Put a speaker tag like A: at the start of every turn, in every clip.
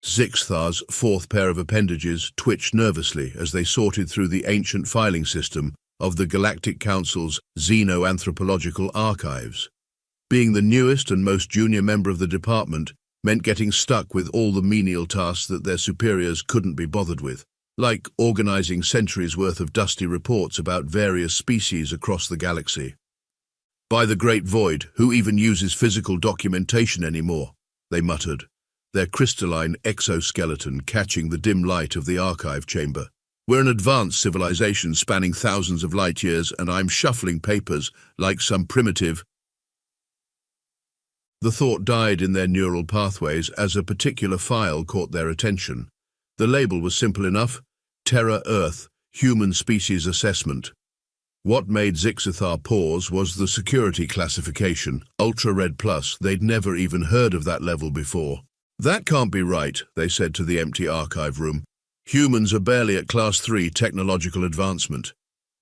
A: Zixthar's fourth pair of appendages twitched nervously as they sorted through the ancient filing system of the Galactic Council's xenoanthropological archives. Being the newest and most junior member of the department meant getting stuck with all the menial tasks that their superiors couldn't be bothered with, like organizing centuries' worth of dusty reports about various species across the galaxy. "By the Great Void, who even uses physical documentation anymore?" they muttered, their crystalline exoskeleton catching the dim light of the archive chamber. "We're an advanced civilization spanning thousands of light years, and I'm shuffling papers like some primitive—" The thought died in their neural pathways as a particular file caught their attention. The label was simple enough: Terra Earth, Human Species Assessment. What made Zixthar pause was the security classification, Ultra Red Plus. They'd never even heard of that level before. "That can't be right," they said to the empty archive room. "Humans are barely at Class 3 technological advancement.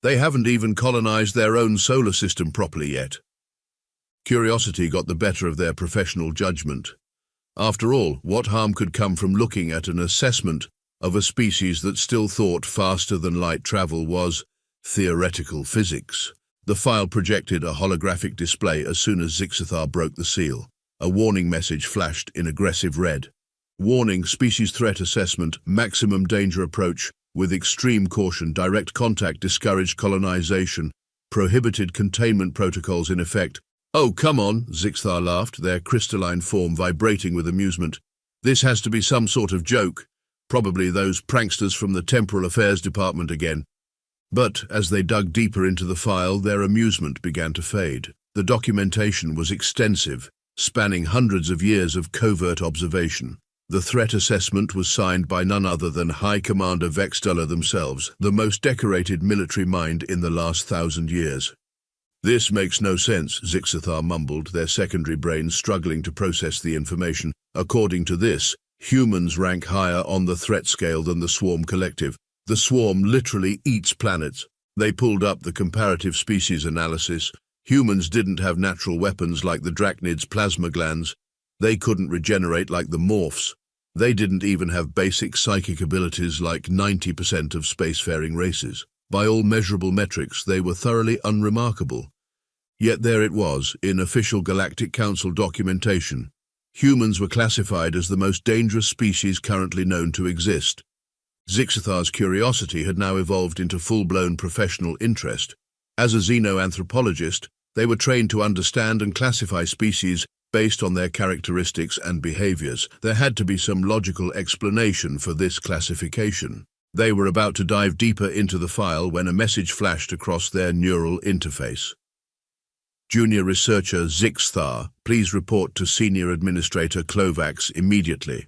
A: They haven't even colonized their own solar system properly yet." Curiosity got the better of their professional judgment. After all, what harm could come from looking at an assessment of a species that still thought faster than light travel was theoretical physics? The file projected a holographic display as soon as Zixthar broke the seal. A warning message flashed in aggressive red. "Warning, species threat assessment, maximum danger approach, with extreme caution, direct contact discouraged, colonization, prohibited, containment protocols in effect." "Oh, come on," Zixthar laughed, their crystalline form vibrating with amusement. "This has to be some sort of joke. Probably those pranksters from the Temporal Affairs Department again." But as they dug deeper into the file, their amusement began to fade. The documentation was extensive, spanning hundreds of years of covert observation. The threat assessment was signed by none other than High Commander Vextuller themselves, the most decorated military mind in the last 1,000 years. "This makes no sense," Zixthar mumbled, their secondary brains struggling to process the information. "According to this, humans rank higher on the threat scale than the Swarm Collective. The Swarm literally eats planets." They pulled up the comparative species analysis. Humans didn't have natural weapons like the Drachnids' plasma glands. They couldn't regenerate like the Morphs. They didn't even have basic psychic abilities like 90% of spacefaring races. By all measurable metrics, they were thoroughly unremarkable. Yet there it was, in official Galactic Council documentation. Humans were classified as the most dangerous species currently known to exist. Zixthar's curiosity had now evolved into full-blown professional interest. As a xenoanthropologist, they were trained to understand and classify species based on their characteristics and behaviors. There had to be some logical explanation for this classification. They were about to dive deeper into the file when a message flashed across their neural interface. "Junior Researcher Zixthar, please report to Senior Administrator Klovax immediately."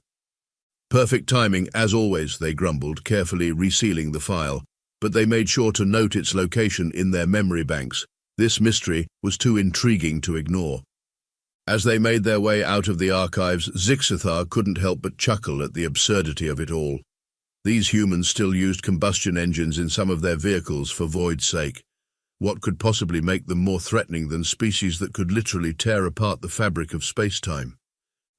A: "Perfect timing, as always," they grumbled, carefully resealing the file, but they made sure to note its location in their memory banks. This mystery was too intriguing to ignore. As they made their way out of the archives, Zixthar couldn't help but chuckle at the absurdity of it all. These humans still used combustion engines in some of their vehicles for Void's sake. What could possibly make them more threatening than species that could literally tear apart the fabric of space-time?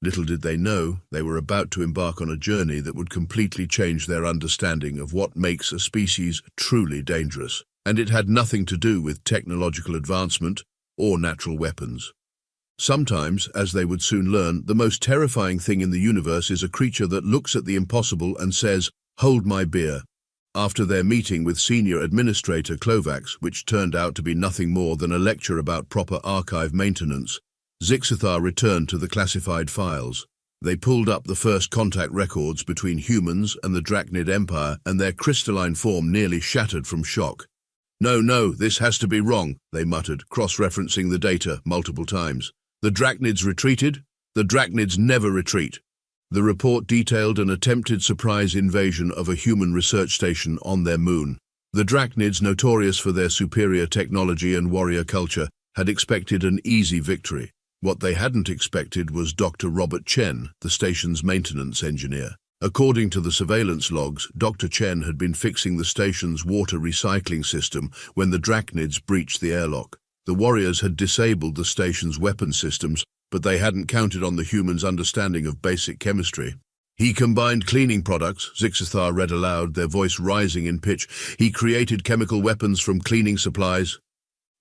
A: Little did they know, they were about to embark on a journey that would completely change their understanding of what makes a species truly dangerous. And it had nothing to do with technological advancement or natural weapons. Sometimes, as they would soon learn, the most terrifying thing in the universe is a creature that looks at the impossible and says, "Hold my beer." After their meeting with Senior Administrator Klovax, which turned out to be nothing more than a lecture about proper archive maintenance, Zixthar returned to the classified files. They pulled up the first contact records between humans and the Drachnid Empire, and their crystalline form nearly shattered from shock. No, this has to be wrong," they muttered, cross-referencing the data multiple times. "The Drachnids retreated? The Drachnids never retreat." The report detailed an attempted surprise invasion of a human research station on their moon. The Drachnids, notorious for their superior technology and warrior culture, had expected an easy victory. What they hadn't expected was Dr. Robert Chen, the station's maintenance engineer. According to the surveillance logs, Dr. Chen had been fixing the station's water recycling system when the Drachnids breached the airlock. The warriors had disabled the station's weapon systems, but they hadn't counted on the humans' understanding of basic chemistry. He combined cleaning products, Zixathar read aloud, their voice rising in pitch. He created chemical weapons from cleaning supplies.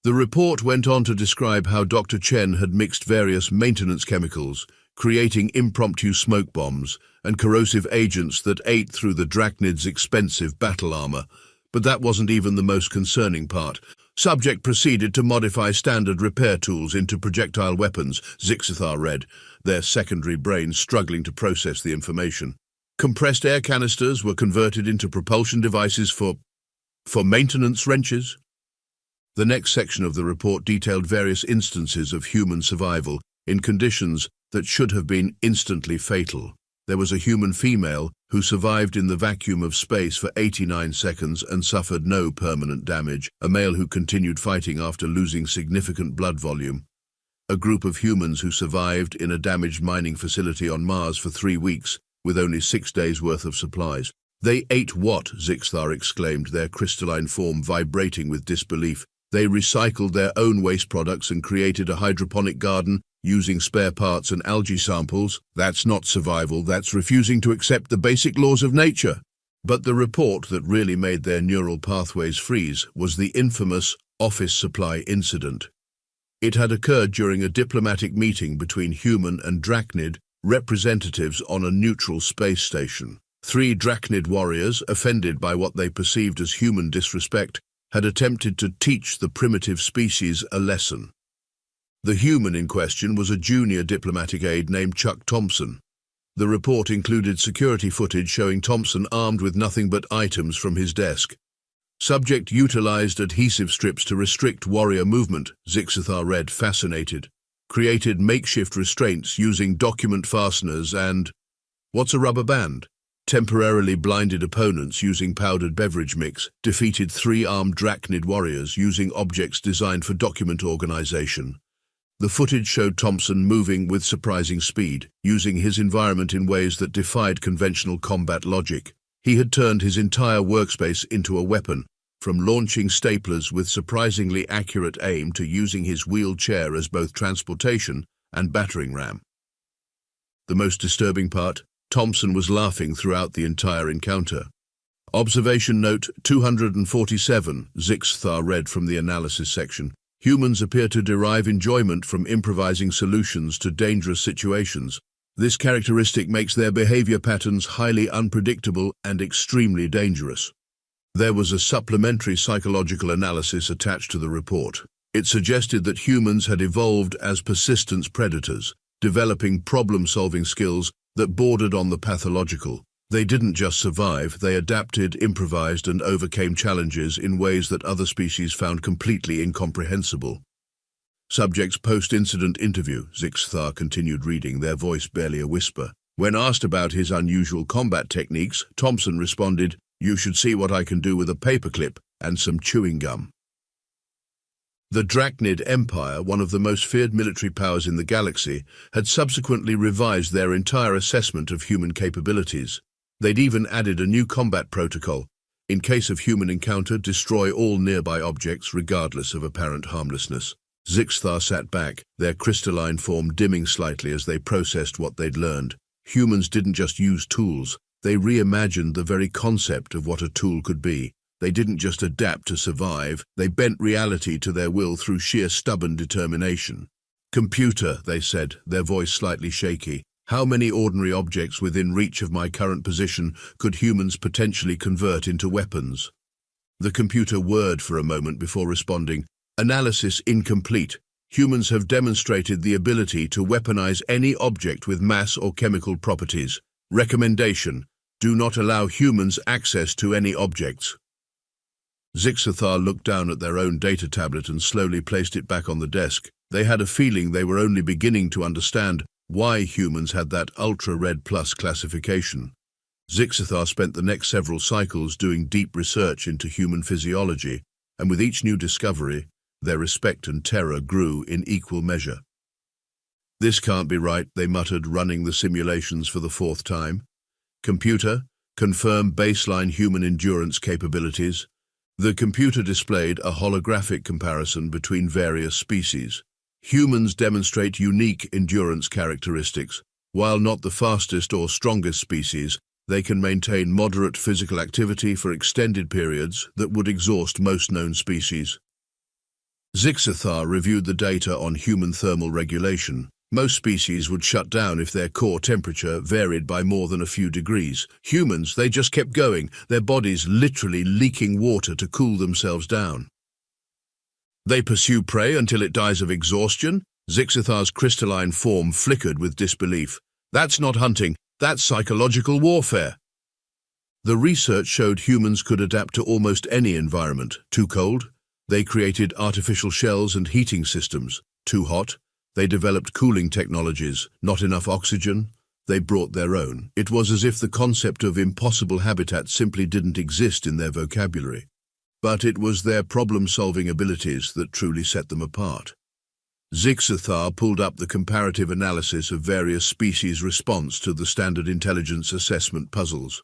A: The report went on to describe how Dr. Chen had mixed various maintenance chemicals, creating impromptu smoke bombs and corrosive agents that ate through the Drachnid's expensive battle armor. But that wasn't even the most concerning part. Subject proceeded to modify standard repair tools into projectile weapons, Zixathar read, their secondary brains struggling to process the information. Compressed air canisters were converted into propulsion devices for maintenance wrenches. The next section of the report detailed various instances of human survival in conditions that should have been instantly fatal. There was a human female who survived in the vacuum of space for 89 seconds and suffered no permanent damage, a male who continued fighting after losing significant blood volume. A group of humans who survived in a damaged mining facility on Mars for 3 weeks, with only 6 days' worth of supplies. They ate what? Zixathar exclaimed, their crystalline form vibrating with disbelief. They recycled their own waste products and created a hydroponic garden using spare parts and algae samples. That's not survival, that's refusing to accept the basic laws of nature. But the report that really made their neural pathways freeze was the infamous office supply incident. It had occurred during a diplomatic meeting between human and Drachnid representatives on a neutral space station. 3 Drachnid warriors, offended by what they perceived as human disrespect, had attempted to teach the primitive species a lesson. The human in question was a junior diplomatic aide named Chuck Thompson. The report included security footage showing Thompson armed with nothing but items from his desk. Subject utilized adhesive strips to restrict warrior movement, Zixathar read, fascinated. Created makeshift restraints using document fasteners and... what's a rubber band? Temporarily blinded opponents using powdered beverage mix, defeated 3 armed Drachnid warriors using objects designed for document organization. The footage showed Thompson moving with surprising speed, using his environment in ways that defied conventional combat logic. He had turned his entire workspace into a weapon, from launching staplers with surprisingly accurate aim to using his wheelchair as both transportation and battering ram. The most disturbing part, Thompson was laughing throughout the entire encounter. Observation note 247, Zixathar read from the analysis section. Humans appear to derive enjoyment from improvising solutions to dangerous situations. This characteristic makes their behavior patterns highly unpredictable and extremely dangerous. There was a supplementary psychological analysis attached to the report. It suggested that humans had evolved as persistence predators, developing problem-solving skills that bordered on the pathological. They didn't just survive, they adapted, improvised, and overcame challenges in ways that other species found completely incomprehensible. Subject's post-incident interview, Zixathar continued reading, their voice barely a whisper. When asked about his unusual combat techniques, Thompson responded, "You should see what I can do with a paperclip and some chewing gum." The Drachnid Empire, one of the most feared military powers in the galaxy, had subsequently revised their entire assessment of human capabilities. They'd even added a new combat protocol. In case of human encounter, destroy all nearby objects regardless of apparent harmlessness. Zixathar sat back, their crystalline form dimming slightly as they processed what they'd learned. Humans didn't just use tools, they reimagined the very concept of what a tool could be. They didn't just adapt to survive, they bent reality to their will through sheer stubborn determination. "Computer," they said, their voice slightly shaky, "how many ordinary objects within reach of my current position could humans potentially convert into weapons?" The computer whirred for a moment before responding, "Analysis incomplete. Humans have demonstrated the ability to weaponize any object with mass or chemical properties. Recommendation: do not allow humans access to any objects." Zixathar looked down at their own data tablet and slowly placed it back on the desk. They had a feeling they were only beginning to understand why humans had that ultra-red plus classification. Zixathar spent the next several cycles doing deep research into human physiology, and with each new discovery, their respect and terror grew in equal measure. "This can't be right," they muttered, running the simulations for the 4th time. "Computer, confirm baseline human endurance capabilities." The computer displayed a holographic comparison between various species. Humans demonstrate unique endurance characteristics. While not the fastest or strongest species, they can maintain moderate physical activity for extended periods that would exhaust most known species. Zixothar reviewed the data on human thermal regulation. Most species would shut down if their core temperature varied by more than a few degrees. Humans, they just kept going, their bodies literally leaking water to cool themselves down. They pursue prey until it dies of exhaustion? Zixothar's crystalline form flickered with disbelief. That's not hunting, that's psychological warfare. The research showed humans could adapt to almost any environment. Too cold? They created artificial shells and heating systems. Too hot? They developed cooling technologies. Not enough oxygen? They brought their own. It was as if the concept of impossible habitat simply didn't exist in their vocabulary. But it was their problem-solving abilities that truly set them apart. Zixothar pulled up the comparative analysis of various species' response to the standard intelligence assessment puzzles.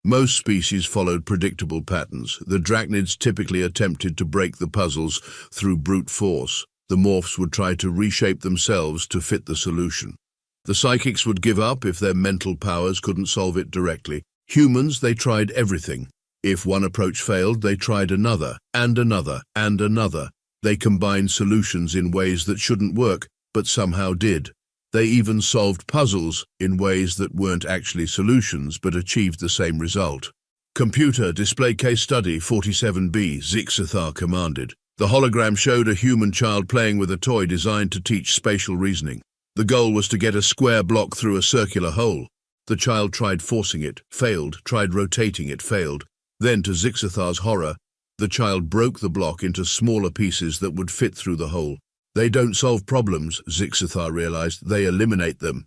A: Most species followed predictable patterns. The drachnids typically attempted to break the puzzles through brute force. The morphs would try to reshape themselves to fit the solution. The psychics would give up if their mental powers couldn't solve it directly. Humans, they tried everything. If one approach failed, they tried another, and another, and another. They combined solutions in ways that shouldn't work, but somehow did. They even solved puzzles in ways that weren't actually solutions, but achieved the same result. Computer, display case study 47B, Zixothar commanded. The hologram showed a human child playing with a toy designed to teach spatial reasoning. The goal was to get a square block through a circular hole. The child tried forcing it, failed, tried rotating it, failed. Then, to Zixothar's horror, the child broke the block into smaller pieces that would fit through the hole. They don't solve problems, Zixothar realized, they eliminate them.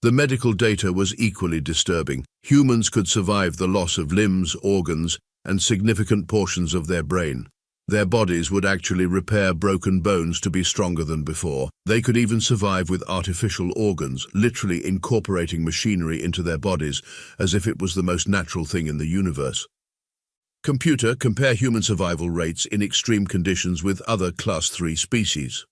A: The medical data was equally disturbing. Humans could survive the loss of limbs, organs, and significant portions of their brain. Their bodies would actually repair broken bones to be stronger than before. They could even survive with artificial organs, literally incorporating machinery into their bodies, as if it was the most natural thing in the universe. Computer, compare human survival rates in extreme conditions with other Class 3 species.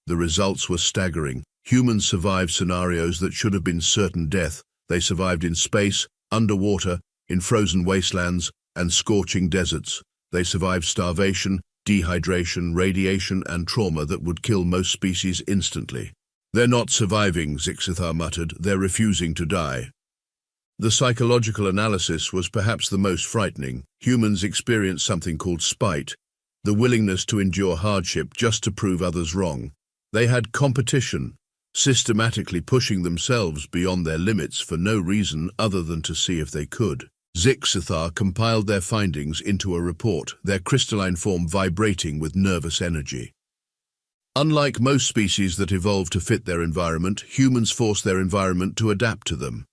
A: The results were staggering. Humans survived scenarios that should have been certain death. They survived in space, underwater, in frozen wastelands, and scorching deserts. They survived starvation, dehydration, radiation, and trauma that would kill most species instantly. They're not surviving, Zixothar muttered. They're refusing to die. The psychological analysis was perhaps the most frightening. Humans experience something called spite, the willingness to endure hardship just to prove others wrong. They had competition, systematically pushing themselves beyond their limits for no reason other than to see if they could. Zixothar compiled their findings into a report, their crystalline form vibrating with nervous energy. Unlike most species that evolve to fit their environment, humans force their environment to adapt to them.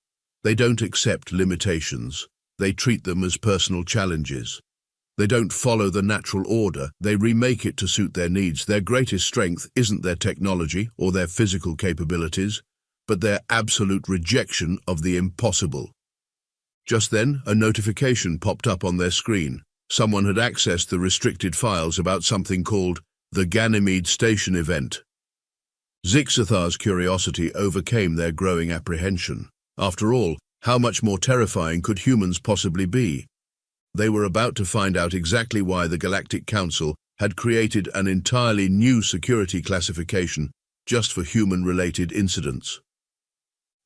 A: They don't accept limitations. They treat them as personal challenges. They don't follow the natural order. They remake it to suit their needs. Their greatest strength isn't their technology or their physical capabilities, but their absolute rejection of the impossible. Just then, a notification popped up on their screen. Someone had accessed the restricted files about something called the Ganymede Station event. Zixothar's curiosity overcame their growing apprehension. After all, how much more terrifying could humans possibly be? They were about to find out exactly why the Galactic Council had created an entirely new security classification just for human-related incidents.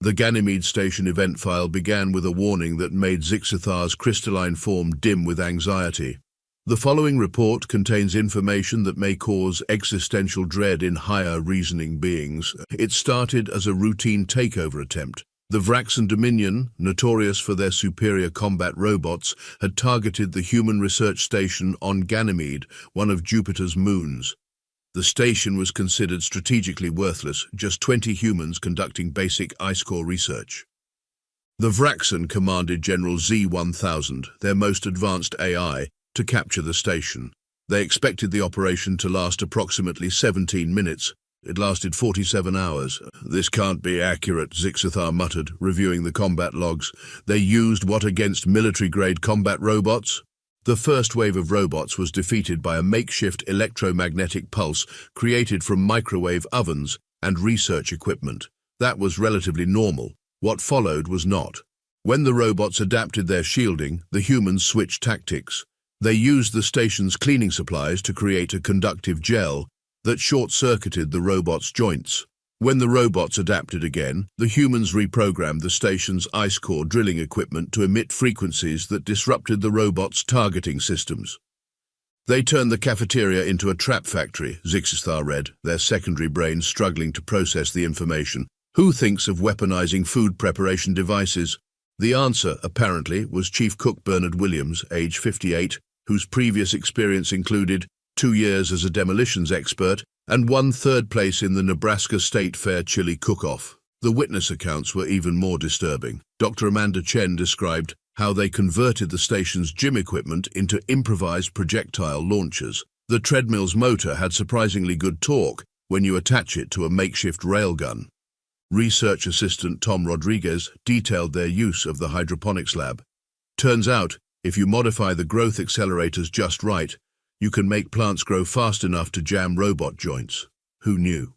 A: The Ganymede Station event file began with a warning that made Zixothar's crystalline form dim with anxiety. The following report contains information that may cause existential dread in higher reasoning beings. It started as a routine takeover attempt. The Vraxan Dominion, notorious for their superior combat robots, had targeted the human research station on Ganymede, one of Jupiter's moons. The station was considered strategically worthless, just 20 humans conducting basic ice core research. The Vraxan commanded General Z-1000, their most advanced AI, to capture the station. They expected the operation to last approximately 17 minutes. It lasted 47 hours. This can't be accurate, Zixothar muttered, reviewing the combat logs. They used what against military-grade combat robots? The first wave of robots was defeated by a makeshift electromagnetic pulse created from microwave ovens and research equipment. That was relatively normal. What followed was not. When the robots adapted their shielding, the humans switched tactics. They used the station's cleaning supplies to create a conductive gel that short-circuited the robots' joints. When the robots adapted again, the humans reprogrammed the station's ice core drilling equipment to emit frequencies that disrupted the robots' targeting systems. They turned the cafeteria into a trap factory, Zixithar read, their secondary brains struggling to process the information. Who thinks of weaponizing food preparation devices? The answer, apparently, was Chief Cook Bernard Williams, age 58, whose previous experience included 2 years as a demolitions expert and won 3rd place in the Nebraska State Fair Chili Cook-Off. The witness accounts were even more disturbing. Dr. Amanda Chen described how they converted the station's gym equipment into improvised projectile launchers. The treadmill's motor had surprisingly good torque when you attach it to a makeshift railgun. Research assistant Tom Rodriguez detailed their use of the hydroponics lab. Turns out, if you modify the growth accelerators just right, you can make plants grow fast enough to jam robot joints. Who knew?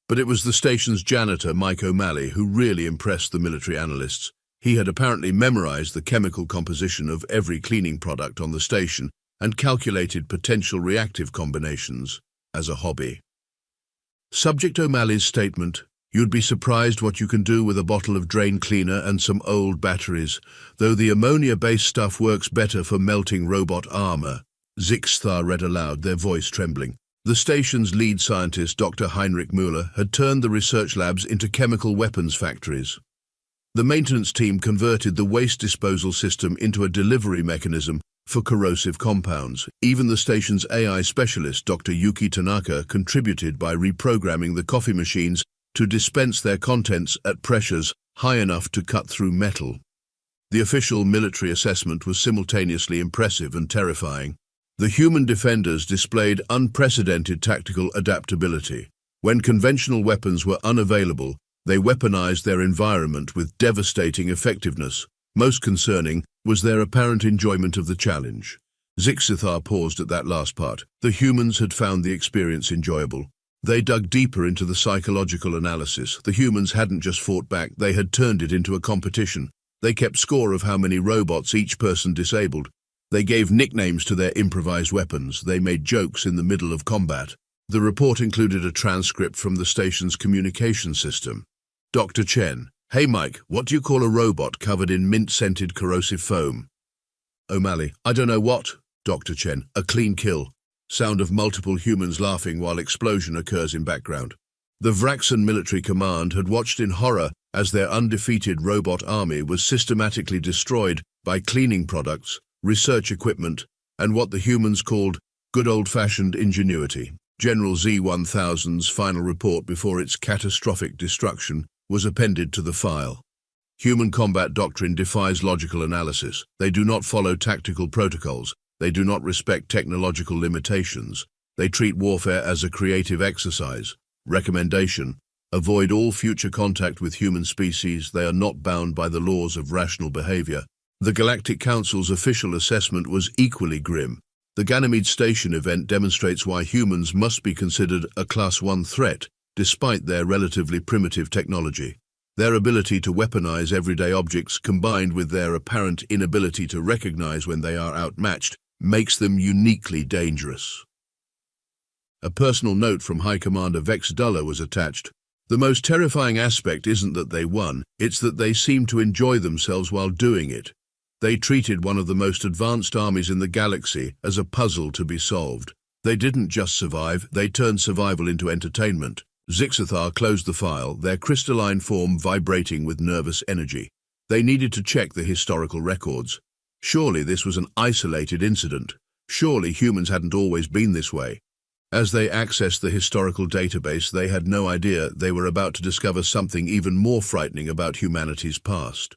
A: But it was the station's janitor, Mike O'Malley, who really impressed the military analysts. He had apparently memorized the chemical composition of every cleaning product on the station and calculated potential reactive combinations as a hobby. Subject O'Malley's statement, "You'd be surprised what you can do with a bottle of drain cleaner and some old batteries, though the ammonia-based stuff works better for melting robot armor." Zixithar read aloud, their voice trembling. The station's lead scientist, Dr. Heinrich Müller, had turned the research labs into chemical weapons factories. The maintenance team converted the waste disposal system into a delivery mechanism for corrosive compounds. Even the station's AI specialist, Dr. Yuki Tanaka, contributed by reprogramming the coffee machines to dispense their contents at pressures high enough to cut through metal. The official military assessment was simultaneously impressive and terrifying. The human defenders displayed unprecedented tactical adaptability. When conventional weapons were unavailable, they weaponized their environment with devastating effectiveness. Most concerning was their apparent enjoyment of the challenge. Zixithar paused at that last part. The humans had found the experience enjoyable. They dug deeper into the psychological analysis. The humans hadn't just fought back, they had turned it into a competition. They kept score of how many robots each person disabled. They gave nicknames to their improvised weapons. They made jokes in the middle of combat. The report included a transcript from the station's communication system. Dr. Chen, "Hey Mike, what do you call a robot covered in mint-scented corrosive foam?" O'Malley, "I don't know what." Dr. Chen, "A clean kill." Sound of multiple humans laughing while explosion occurs in background. The Vraxan military command had watched in horror as their undefeated robot army was systematically destroyed by cleaning products, research equipment, and what the humans called good old-fashioned ingenuity. General Z-1000's final report before its catastrophic destruction was appended to the file. Human combat doctrine defies logical analysis. They do not follow tactical protocols. They do not respect technological limitations. They treat warfare as a creative exercise. Recommendation: avoid all future contact with human species. They are not bound by the laws of rational behavior. The Galactic Council's official assessment was equally grim. The Ganymede Station event demonstrates why humans must be considered a Class 1 threat, despite their relatively primitive technology. Their ability to weaponize everyday objects, combined with their apparent inability to recognize when they are outmatched, makes them uniquely dangerous. A personal note from High Commander Vex Duller was attached. The most terrifying aspect isn't that they won, it's that they seemed to enjoy themselves while doing it. They treated one of the most advanced armies in the galaxy as a puzzle to be solved. They didn't just survive, they turned survival into entertainment. Zixithar closed the file, their crystalline form vibrating with nervous energy. They needed to check the historical records. Surely this was an isolated incident. Surely humans hadn't always been this way. As they accessed the historical database, they had no idea they were about to discover something even more frightening about humanity's past.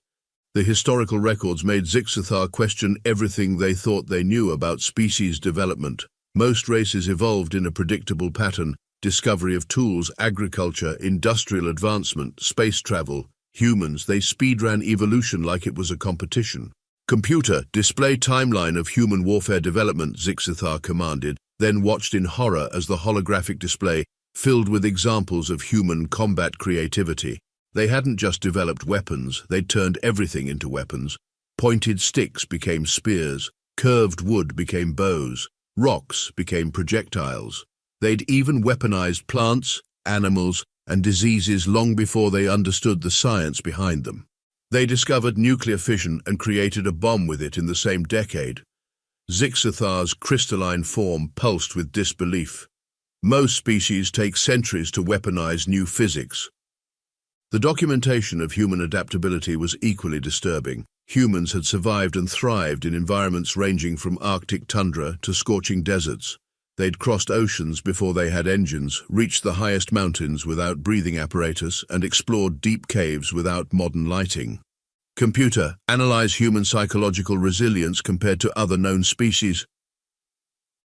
A: The historical records made Zixithar question everything they thought they knew about species development. Most races evolved in a predictable pattern: discovery of tools, agriculture, industrial advancement, space travel. Humans, they speedran evolution like it was a competition. "Computer, display timeline of human warfare development," Zixithar commanded, then watched in horror as the holographic display filled with examples of human combat creativity. They hadn't just developed weapons, they'd turned everything into weapons. Pointed sticks became spears, curved wood became bows, rocks became projectiles. They'd even weaponized plants, animals, and diseases long before they understood the science behind them. They discovered nuclear fission and created a bomb with it in the same decade. Zixathar's crystalline form pulsed with disbelief. Most species take centuries to weaponize new physics. The documentation of human adaptability was equally disturbing. Humans had survived and thrived in environments ranging from Arctic tundra to scorching deserts. They'd crossed oceans before they had engines, reached the highest mountains without breathing apparatus, and explored deep caves without modern lighting. Computer, analyze human psychological resilience compared to other known species.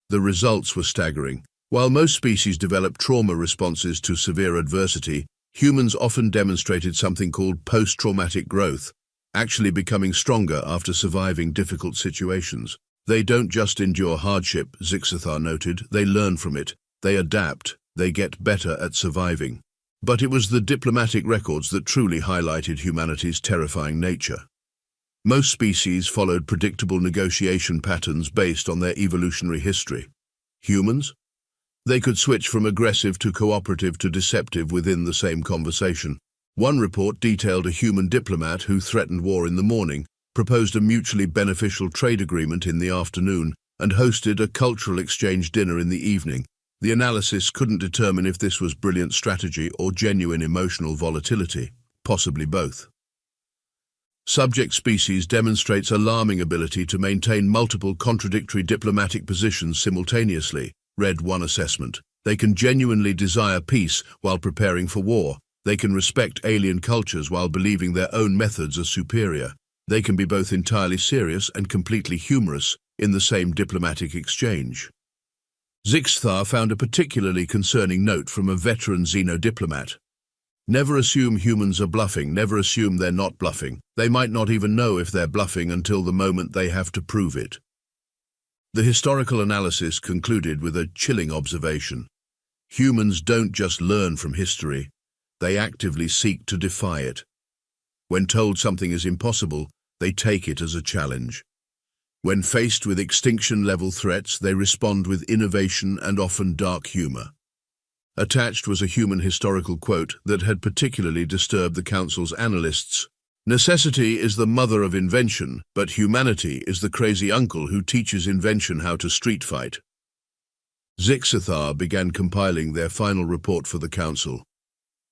A: The results were staggering. While most species develop trauma responses to severe adversity, humans often demonstrated something called post-traumatic growth, actually becoming stronger after surviving difficult situations. They don't just endure hardship, Zixathar noted, they learn from it, they adapt, they get better at surviving. But it was the diplomatic records that truly highlighted humanity's terrifying nature. Most species followed predictable negotiation patterns based on their evolutionary history. Humans? They could switch from aggressive to cooperative to deceptive within the same conversation. One report detailed a human diplomat who threatened war in the morning, proposed a mutually beneficial trade agreement in the afternoon, and hosted a cultural exchange dinner in the evening. The analysis couldn't determine if this was brilliant strategy or genuine emotional volatility, possibly both. Subject species demonstrates alarming ability to maintain multiple contradictory diplomatic positions simultaneously, read one assessment. They can genuinely desire peace while preparing for war. They can respect alien cultures while believing their own methods are superior. They can be both entirely serious and completely humorous in the same diplomatic exchange. Zixathar found a particularly concerning note from a veteran xenodiplomat. Never assume humans are bluffing, never assume they're not bluffing. They might not even know if they're bluffing until the moment they have to prove it. The historical analysis concluded with a chilling observation. Humans don't just learn from history, they actively seek to defy it. When told something is impossible, they take it as a challenge. When faced with extinction-level threats, they respond with innovation and often dark humor. Attached was a human historical quote that had particularly disturbed the Council's analysts. Necessity is the mother of invention, but humanity is the crazy uncle who teaches invention how to street fight. Zixathar began compiling their final report for the Council.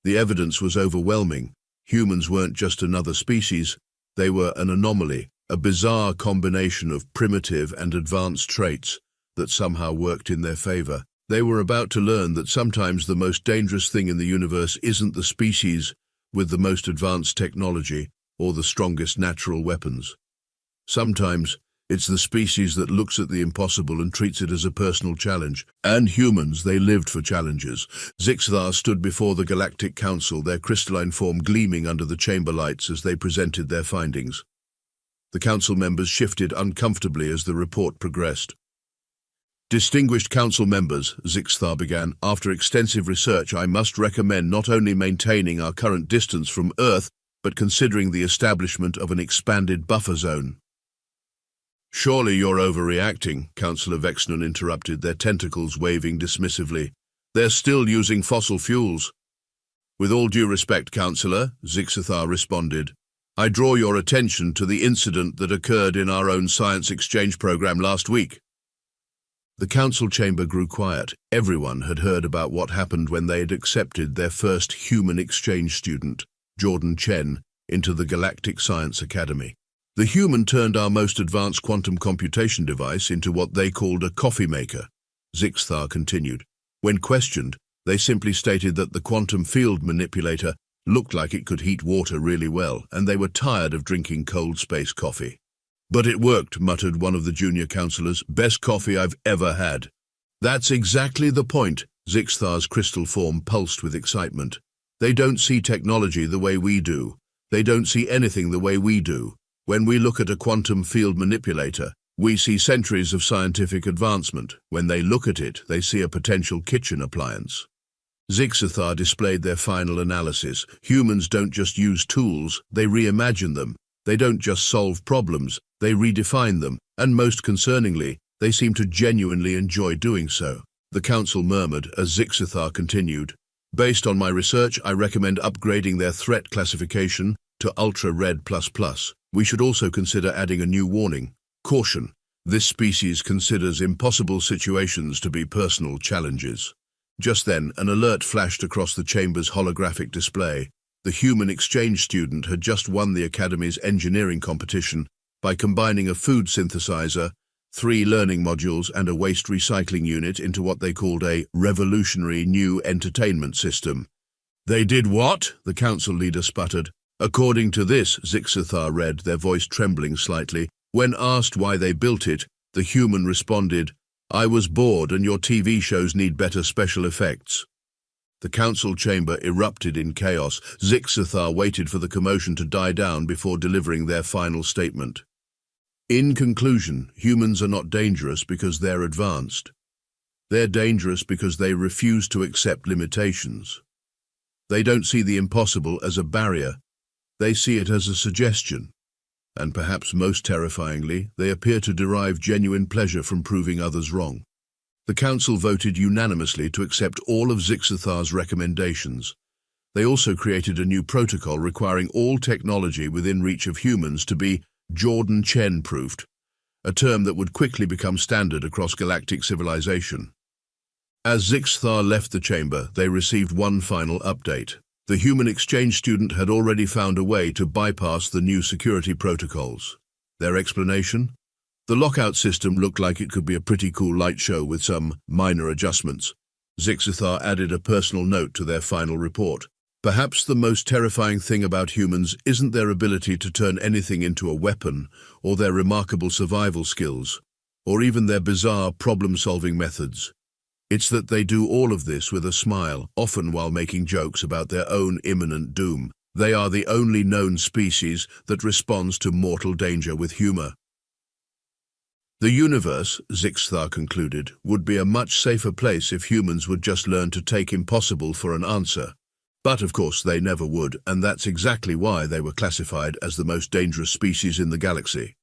A: The evidence was overwhelming. Humans weren't just another species, they were an anomaly, a bizarre combination of primitive and advanced traits that somehow worked in their favor. They were about to learn that sometimes the most dangerous thing in the universe isn't the species with the most advanced technology or the strongest natural weapons. Sometimes it's the species that looks at the impossible and treats it as a personal challenge. And humans, they lived for challenges. Zixathar stood before the Galactic Council, their crystalline form gleaming under the chamber lights as they presented their findings. The council members shifted uncomfortably as the report progressed. Distinguished council members, Zixathar began, after extensive research, I must recommend not only maintaining our current distance from Earth, but considering the establishment of an expanded buffer zone. Surely you're overreacting, Councillor Vexnon interrupted, their tentacles waving dismissively. They're still using fossil fuels. With all due respect, Councillor, Zixathar responded, I draw your attention to the incident that occurred in our own science exchange program last week. The council chamber grew quiet. Everyone had heard about what happened when they had accepted their first human exchange student, Jordan Chen, into the Galactic Science Academy. The human turned our most advanced quantum computation device into what they called a coffee maker, Zixathar continued. When questioned, they simply stated that the quantum field manipulator looked like it could heat water really well, and they were tired of drinking cold space coffee. But it worked, muttered one of the junior councillors. Best coffee I've ever had. That's exactly the point. Zixathar's crystal form pulsed with excitement. They don't see technology the way we do. They don't see anything the way we do. When we look at a quantum field manipulator, we see centuries of scientific advancement. When they look at it, they see a potential kitchen appliance. Zixathar displayed their final analysis. Humans don't just use tools, they reimagine them. They don't just solve problems, they redefine them, and most concerningly, they seem to genuinely enjoy doing so. The council murmured as Zixathar continued. Based on my research, I recommend upgrading their threat classification to Ultra Red++. We should also consider adding a new warning. Caution. This species considers impossible situations to be personal challenges. Just then, an alert flashed across the chamber's holographic display. The human exchange student had just won the Academy's engineering competition by combining a food synthesizer, 3 learning modules, and a waste recycling unit into what they called a revolutionary new entertainment system. They did what? The council leader sputtered. According to this, Zixathar read, their voice trembling slightly. When asked why they built it, the human responded, I was bored and your TV shows need better special effects. The council chamber erupted in chaos. Zixathar waited for the commotion to die down before delivering their final statement. In conclusion, humans are not dangerous because they're advanced. They're dangerous because they refuse to accept limitations. They don't see the impossible as a barrier. They see it as a suggestion. And perhaps most terrifyingly, they appear to derive genuine pleasure from proving others wrong. The council voted unanimously to accept all of Zixathar's recommendations. They also created a new protocol requiring all technology within reach of humans to be Jordan Chen-proofed, a term that would quickly become standard across galactic civilization. As Zixathar left the chamber, they received one final update. The human exchange student had already found a way to bypass the new security protocols. Their explanation? The lockout system looked like it could be a pretty cool light show with some minor adjustments. Zixathar added a personal note to their final report. Perhaps the most terrifying thing about humans isn't their ability to turn anything into a weapon, or their remarkable survival skills, or even their bizarre problem-solving methods. It's that they do all of this with a smile, often while making jokes about their own imminent doom. They are the only known species that responds to mortal danger with humor. The universe, Zixathar concluded, would be a much safer place if humans would just learn to take impossible for an answer. But of course they never would, and that's exactly why they were classified as the most dangerous species in the galaxy.